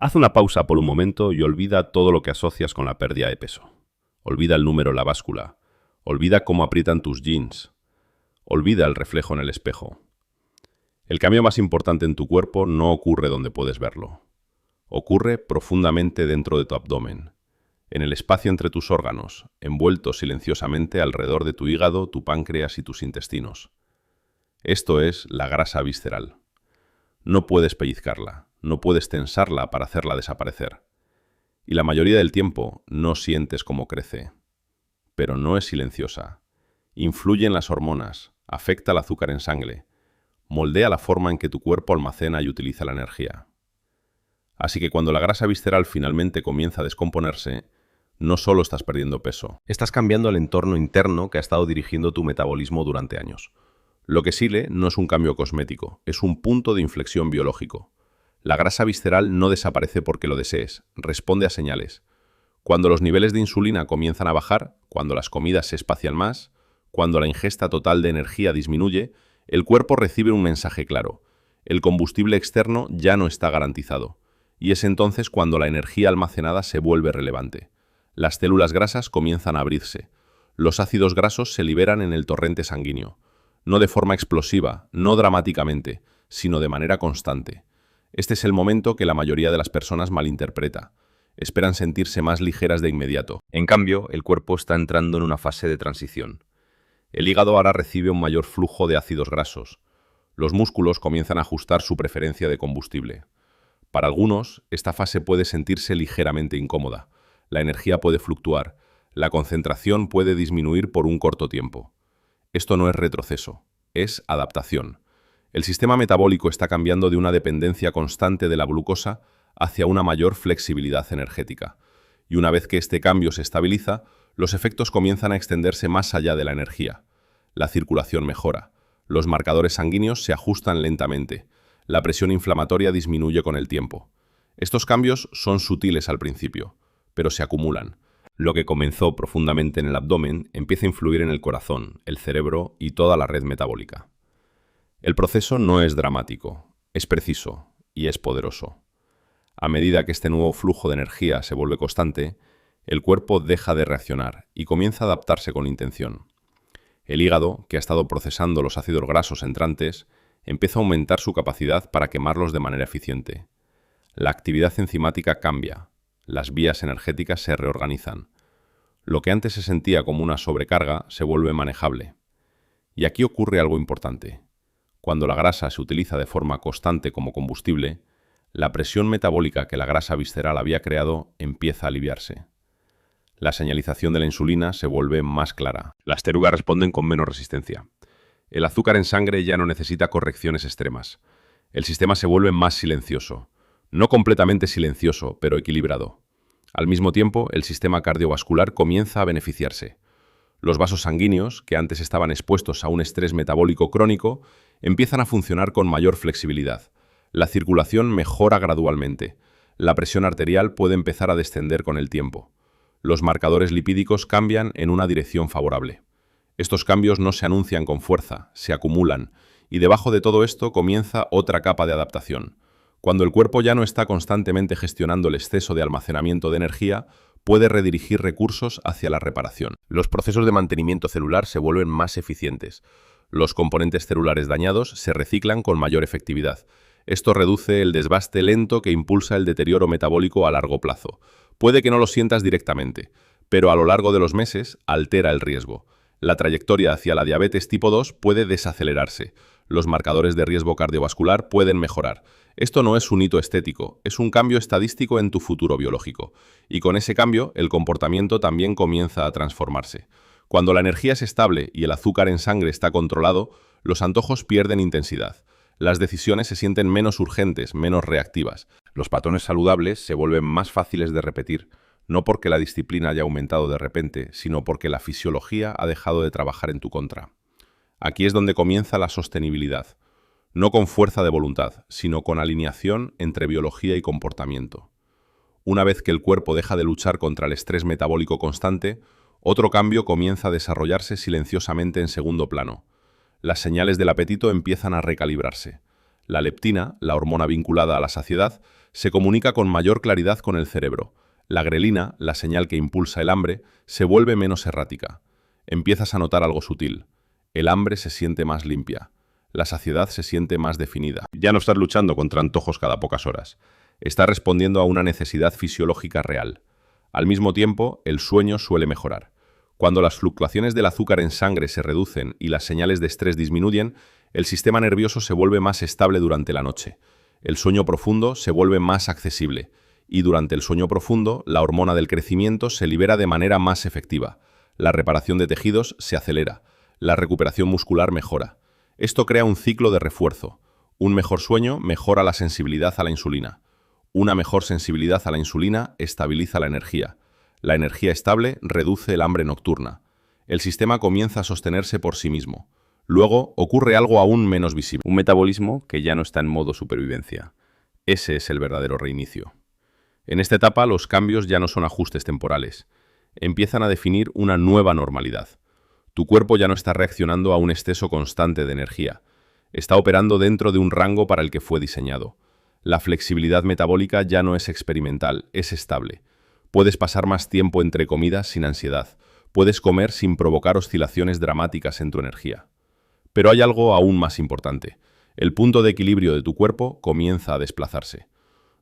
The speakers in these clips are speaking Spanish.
Haz una pausa por un momento y olvida todo lo que asocias con la pérdida de peso. Olvida el número en la báscula. Olvida cómo aprietan tus jeans. Olvida el reflejo en el espejo. El cambio más importante en tu cuerpo no ocurre donde puedes verlo. Ocurre profundamente dentro de tu abdomen, en el espacio entre tus órganos, envuelto silenciosamente alrededor de tu hígado, tu páncreas y tus intestinos. Esto es la grasa visceral. No puedes pellizcarla, no puedes tensarla para hacerla desaparecer. Y la mayoría del tiempo no sientes cómo crece. Pero no es silenciosa. Influye en las hormonas, afecta el azúcar en sangre, moldea la forma en que tu cuerpo almacena y utiliza la energía. Así que cuando la grasa visceral finalmente comienza a descomponerse, no solo estás perdiendo peso, estás cambiando el entorno interno que ha estado dirigiendo tu metabolismo durante años. Lo que sigue no es un cambio cosmético, es un punto de inflexión biológico. La grasa visceral no desaparece porque lo desees, responde a señales. Cuando los niveles de insulina comienzan a bajar, cuando las comidas se espacian más, cuando la ingesta total de energía disminuye, el cuerpo recibe un mensaje claro. El combustible externo ya no está garantizado. Y es entonces cuando la energía almacenada se vuelve relevante. Las células grasas comienzan a abrirse. Los ácidos grasos se liberan en el torrente sanguíneo. No de forma explosiva, no dramáticamente, sino de manera constante. Este es el momento que la mayoría de las personas malinterpreta. Esperan sentirse más ligeras de inmediato. En cambio, el cuerpo está entrando en una fase de transición. El hígado ahora recibe un mayor flujo de ácidos grasos. Los músculos comienzan a ajustar su preferencia de combustible. Para algunos, esta fase puede sentirse ligeramente incómoda. La energía puede fluctuar. La concentración puede disminuir por un corto tiempo. Esto no es retroceso, es adaptación. El sistema metabólico está cambiando de una dependencia constante de la glucosa hacia una mayor flexibilidad energética. Y una vez que este cambio se estabiliza, los efectos comienzan a extenderse más allá de la energía. La circulación mejora. Los marcadores sanguíneos se ajustan lentamente. La presión inflamatoria disminuye con el tiempo. Estos cambios son sutiles al principio, pero se acumulan. Lo que comenzó profundamente en el abdomen empieza a influir en el corazón, el cerebro y toda la red metabólica. El proceso no es dramático, es preciso y es poderoso. A medida que este nuevo flujo de energía se vuelve constante, el cuerpo deja de reaccionar y comienza a adaptarse con intención. El hígado, que ha estado procesando los ácidos grasos entrantes, empieza a aumentar su capacidad para quemarlos de manera eficiente. La actividad enzimática cambia. Las vías energéticas se reorganizan. Lo que antes se sentía como una sobrecarga se vuelve manejable. Y aquí ocurre algo importante. Cuando la grasa se utiliza de forma constante como combustible, la presión metabólica que la grasa visceral había creado empieza a aliviarse. La señalización de la insulina se vuelve más clara. Las terugas responden con menos resistencia. El azúcar en sangre ya no necesita correcciones extremas. El sistema se vuelve más silencioso. No completamente silencioso, pero equilibrado. Al mismo tiempo, el sistema cardiovascular comienza a beneficiarse. Los vasos sanguíneos, que antes estaban expuestos a un estrés metabólico crónico, empiezan a funcionar con mayor flexibilidad. La circulación mejora gradualmente. La presión arterial puede empezar a descender con el tiempo. Los marcadores lipídicos cambian en una dirección favorable. Estos cambios no se anuncian con fuerza, se acumulan, y debajo de todo esto comienza otra capa de adaptación. Cuando el cuerpo ya no está constantemente gestionando el exceso de almacenamiento de energía, puede redirigir recursos hacia la reparación. Los procesos de mantenimiento celular se vuelven más eficientes. Los componentes celulares dañados se reciclan con mayor efectividad. Esto reduce el desgaste lento que impulsa el deterioro metabólico a largo plazo. Puede que no lo sientas directamente, pero a lo largo de los meses altera el riesgo. La trayectoria hacia la diabetes tipo 2 puede desacelerarse. Los marcadores de riesgo cardiovascular pueden mejorar. Esto no es un hito estético, es un cambio estadístico en tu futuro biológico. Y con ese cambio, el comportamiento también comienza a transformarse. Cuando la energía es estable y el azúcar en sangre está controlado, los antojos pierden intensidad. Las decisiones se sienten menos urgentes, menos reactivas. Los patrones saludables se vuelven más fáciles de repetir, no porque la disciplina haya aumentado de repente, sino porque la fisiología ha dejado de trabajar en tu contra. Aquí es donde comienza la sostenibilidad, no con fuerza de voluntad, sino con alineación entre biología y comportamiento. Una vez que el cuerpo deja de luchar contra el estrés metabólico constante, otro cambio comienza a desarrollarse silenciosamente en segundo plano. Las señales del apetito empiezan a recalibrarse. La leptina, la hormona vinculada a la saciedad, se comunica con mayor claridad con el cerebro. La grelina, la señal que impulsa el hambre, se vuelve menos errática. Empiezas a notar algo sutil. El hambre se siente más limpia. La saciedad se siente más definida. Ya no estás luchando contra antojos cada pocas horas. Estás respondiendo a una necesidad fisiológica real. Al mismo tiempo, el sueño suele mejorar. Cuando las fluctuaciones del azúcar en sangre se reducen y las señales de estrés disminuyen, el sistema nervioso se vuelve más estable durante la noche. El sueño profundo se vuelve más accesible. Y durante el sueño profundo, la hormona del crecimiento se libera de manera más efectiva. La reparación de tejidos se acelera. La recuperación muscular mejora. Esto crea un ciclo de refuerzo. Un mejor sueño mejora la sensibilidad a la insulina. Una mejor sensibilidad a la insulina estabiliza la energía. La energía estable reduce el hambre nocturna. El sistema comienza a sostenerse por sí mismo. Luego ocurre algo aún menos visible. Un metabolismo que ya no está en modo supervivencia. Ese es el verdadero reinicio. En esta etapa los cambios ya no son ajustes temporales. Empiezan a definir una nueva normalidad. Tu cuerpo ya no está reaccionando a un exceso constante de energía. Está operando dentro de un rango para el que fue diseñado. La flexibilidad metabólica ya no es experimental, es estable. Puedes pasar más tiempo entre comidas sin ansiedad. Puedes comer sin provocar oscilaciones dramáticas en tu energía. Pero hay algo aún más importante. El punto de equilibrio de tu cuerpo comienza a desplazarse.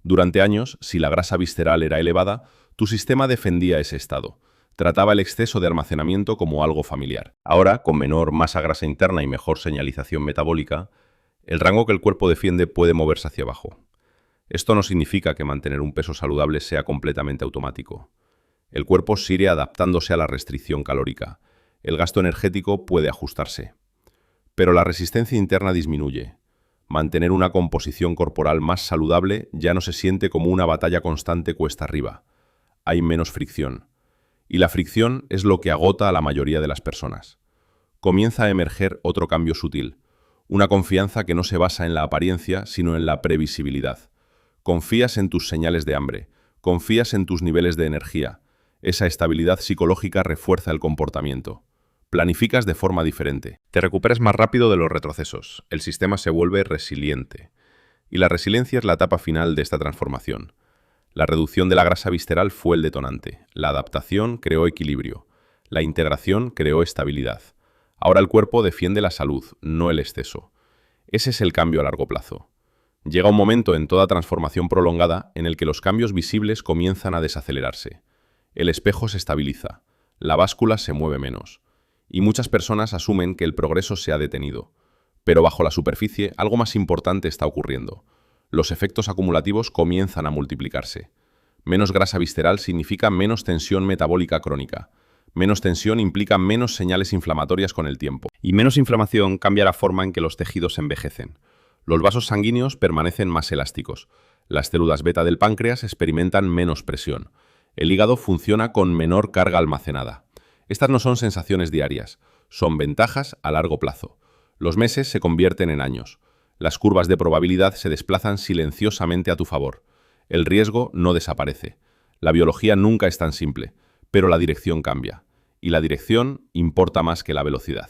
Durante años, si la grasa visceral era elevada, tu sistema defendía ese estado. Trataba el exceso de almacenamiento como algo familiar. Ahora, con menor masa grasa interna y mejor señalización metabólica, el rango que el cuerpo defiende puede moverse hacia abajo. Esto no significa que mantener un peso saludable sea completamente automático. El cuerpo sigue adaptándose a la restricción calórica. El gasto energético puede ajustarse. Pero la resistencia interna disminuye. Mantener una composición corporal más saludable ya no se siente como una batalla constante cuesta arriba. Hay menos fricción. Y la fricción es lo que agota a la mayoría de las personas. Comienza a emerger otro cambio sutil. Una confianza que no se basa en la apariencia, sino en la previsibilidad. Confías en tus señales de hambre, confías en tus niveles de energía. Esa estabilidad psicológica refuerza el comportamiento. Planificas de forma diferente. Te recuperas más rápido de los retrocesos. El sistema se vuelve resiliente. Y la resiliencia es la etapa final de esta transformación. La reducción de la grasa visceral fue el detonante. La adaptación creó equilibrio. La integración creó estabilidad. Ahora el cuerpo defiende la salud, no el exceso. Ese es el cambio a largo plazo. Llega un momento en toda transformación prolongada en el que los cambios visibles comienzan a desacelerarse. El espejo se estabiliza, la báscula se mueve menos, y muchas personas asumen que el progreso se ha detenido. Pero bajo la superficie, algo más importante está ocurriendo. Los efectos acumulativos comienzan a multiplicarse. Menos grasa visceral significa menos tensión metabólica crónica. Menos tensión implica menos señales inflamatorias con el tiempo. Y menos inflamación cambia la forma en que los tejidos envejecen. Los vasos sanguíneos permanecen más elásticos. Las células beta del páncreas experimentan menos presión. El hígado funciona con menor carga almacenada. Estas no son sensaciones diarias, son ventajas a largo plazo. Los meses se convierten en años. Las curvas de probabilidad se desplazan silenciosamente a tu favor. El riesgo no desaparece. La biología nunca es tan simple, pero la dirección cambia. Y la dirección importa más que la velocidad.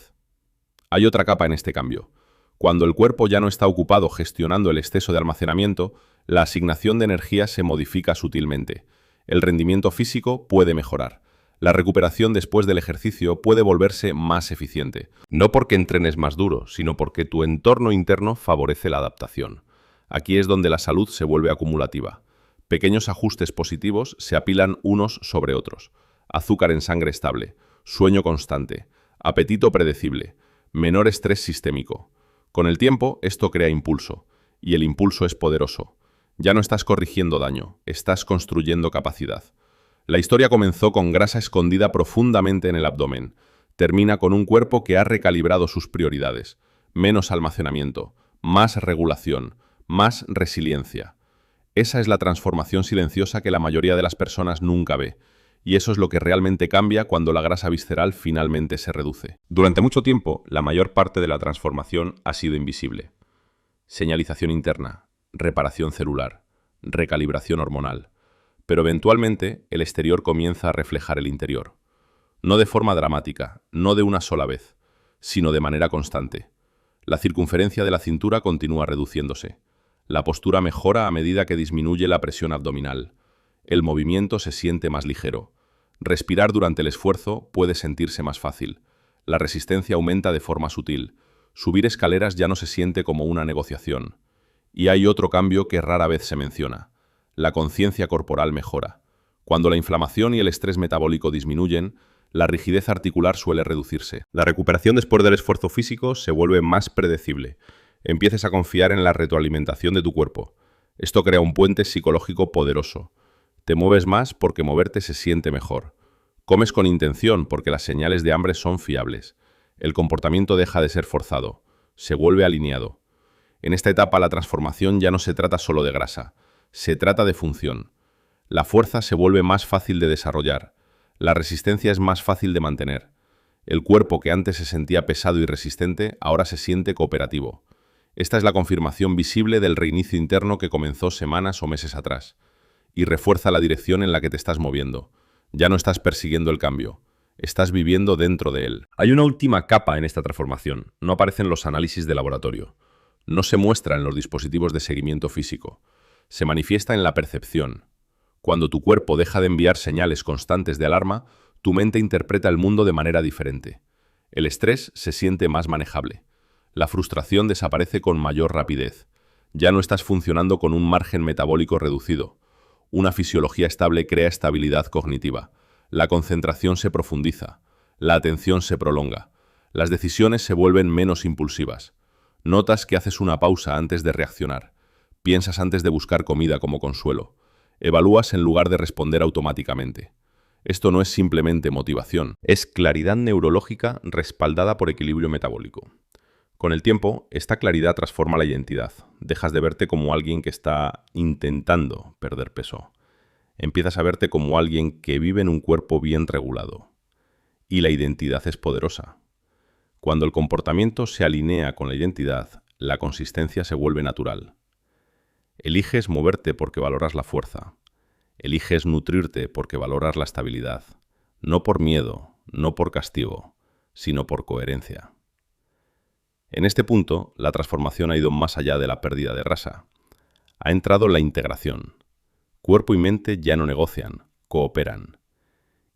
Hay otra capa en este cambio. Cuando el cuerpo ya no está ocupado gestionando el exceso de almacenamiento, la asignación de energía se modifica sutilmente. El rendimiento físico puede mejorar. La recuperación después del ejercicio puede volverse más eficiente. No porque entrenes más duro, sino porque tu entorno interno favorece la adaptación. Aquí es donde la salud se vuelve acumulativa. Pequeños ajustes positivos se apilan unos sobre otros. Azúcar en sangre estable, sueño constante, apetito predecible, menor estrés sistémico. Con el tiempo, esto crea impulso, y el impulso es poderoso. Ya no estás corrigiendo daño, estás construyendo capacidad. La historia comenzó con grasa escondida profundamente en el abdomen. Termina con un cuerpo que ha recalibrado sus prioridades. Menos almacenamiento, más regulación, más resiliencia. Esa es la transformación silenciosa que la mayoría de las personas nunca ve. Y eso es lo que realmente cambia cuando la grasa visceral finalmente se reduce. Durante mucho tiempo, la mayor parte de la transformación ha sido invisible. Señalización interna, reparación celular, recalibración hormonal. Pero eventualmente, el exterior comienza a reflejar el interior. No de forma dramática, no de una sola vez, sino de manera constante. La circunferencia de la cintura continúa reduciéndose. La postura mejora a medida que disminuye la presión abdominal. El movimiento se siente más ligero. Respirar durante el esfuerzo puede sentirse más fácil. La resistencia aumenta de forma sutil. Subir escaleras ya no se siente como una negociación. Y hay otro cambio que rara vez se menciona. La conciencia corporal mejora. Cuando la inflamación y el estrés metabólico disminuyen, la rigidez articular suele reducirse. La recuperación después del esfuerzo físico se vuelve más predecible. Empiezas a confiar en la retroalimentación de tu cuerpo. Esto crea un puente psicológico poderoso. Te mueves más porque moverte se siente mejor. Comes con intención porque las señales de hambre son fiables. El comportamiento deja de ser forzado. Se vuelve alineado. En esta etapa la transformación ya no se trata solo de grasa. Se trata de función. La fuerza se vuelve más fácil de desarrollar. La resistencia es más fácil de mantener. El cuerpo que antes se sentía pesado y resistente ahora se siente cooperativo. Esta es la confirmación visible del reinicio interno que comenzó semanas o meses atrás. Y refuerza la dirección en la que te estás moviendo. Ya no estás persiguiendo el cambio. Estás viviendo dentro de él. Hay una última capa en esta transformación. No aparecen los análisis de laboratorio. No se muestra en los dispositivos de seguimiento físico. Se manifiesta en la percepción. Cuando tu cuerpo deja de enviar señales constantes de alarma, tu mente interpreta el mundo de manera diferente. El estrés se siente más manejable. La frustración desaparece con mayor rapidez. Ya no estás funcionando con un margen metabólico reducido. Una fisiología estable crea estabilidad cognitiva. La concentración se profundiza. La atención se prolonga. Las decisiones se vuelven menos impulsivas. Notas que haces una pausa antes de reaccionar. Piensas antes de buscar comida como consuelo. Evalúas en lugar de responder automáticamente. Esto no es simplemente motivación, es claridad neurológica respaldada por equilibrio metabólico. Con el tiempo, esta claridad transforma la identidad. Dejas de verte como alguien que está intentando perder peso. Empiezas a verte como alguien que vive en un cuerpo bien regulado. Y la identidad es poderosa. Cuando el comportamiento se alinea con la identidad, la consistencia se vuelve natural. Eliges moverte porque valoras la fuerza. Eliges nutrirte porque valoras la estabilidad. No por miedo, no por castigo, sino por coherencia. En este punto, la transformación ha ido más allá de la pérdida de grasa. Ha entrado la integración. Cuerpo y mente ya no negocian, cooperan.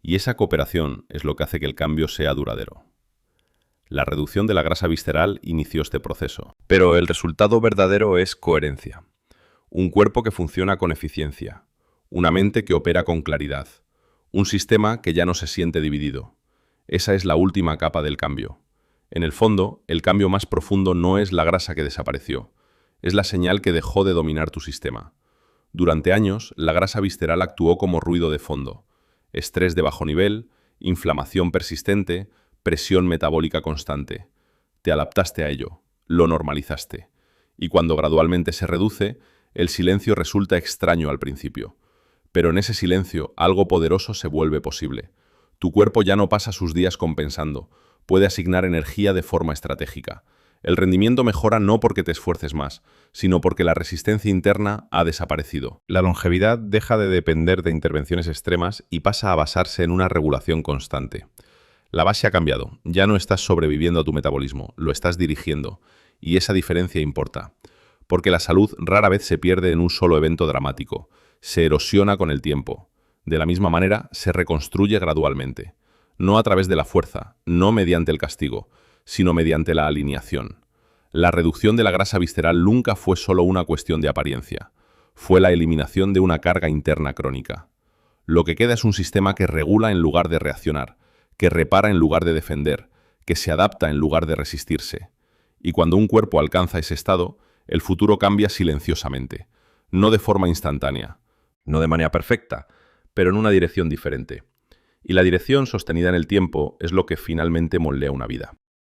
Y esa cooperación es lo que hace que el cambio sea duradero. La reducción de la grasa visceral inició este proceso. Pero el resultado verdadero es coherencia. Un cuerpo que funciona con eficiencia. Una mente que opera con claridad. Un sistema que ya no se siente dividido. Esa es la última capa del cambio. En el fondo, el cambio más profundo no es la grasa que desapareció. Es la señal que dejó de dominar tu sistema. Durante años, la grasa visceral actuó como ruido de fondo. Estrés de bajo nivel, inflamación persistente, presión metabólica constante. Te adaptaste a ello, lo normalizaste. Y cuando gradualmente se reduce, el silencio resulta extraño al principio. Pero en ese silencio, algo poderoso se vuelve posible. Tu cuerpo ya no pasa sus días compensando, puede asignar energía de forma estratégica. El rendimiento mejora no porque te esfuerces más, sino porque la resistencia interna ha desaparecido. La longevidad deja de depender de intervenciones extremas y pasa a basarse en una regulación constante. La base ha cambiado, ya no estás sobreviviendo a tu metabolismo, lo estás dirigiendo, y esa diferencia importa. Porque la salud rara vez se pierde en un solo evento dramático, se erosiona con el tiempo. De la misma manera, se reconstruye gradualmente. No a través de la fuerza, no mediante el castigo, sino mediante la alineación. La reducción de la grasa visceral nunca fue solo una cuestión de apariencia. Fue la eliminación de una carga interna crónica. Lo que queda es un sistema que regula en lugar de reaccionar, que repara en lugar de defender, que se adapta en lugar de resistirse. Y cuando un cuerpo alcanza ese estado, el futuro cambia silenciosamente, no de forma instantánea, no de manera perfecta, pero en una dirección diferente. Y la dirección sostenida en el tiempo es lo que finalmente moldea una vida.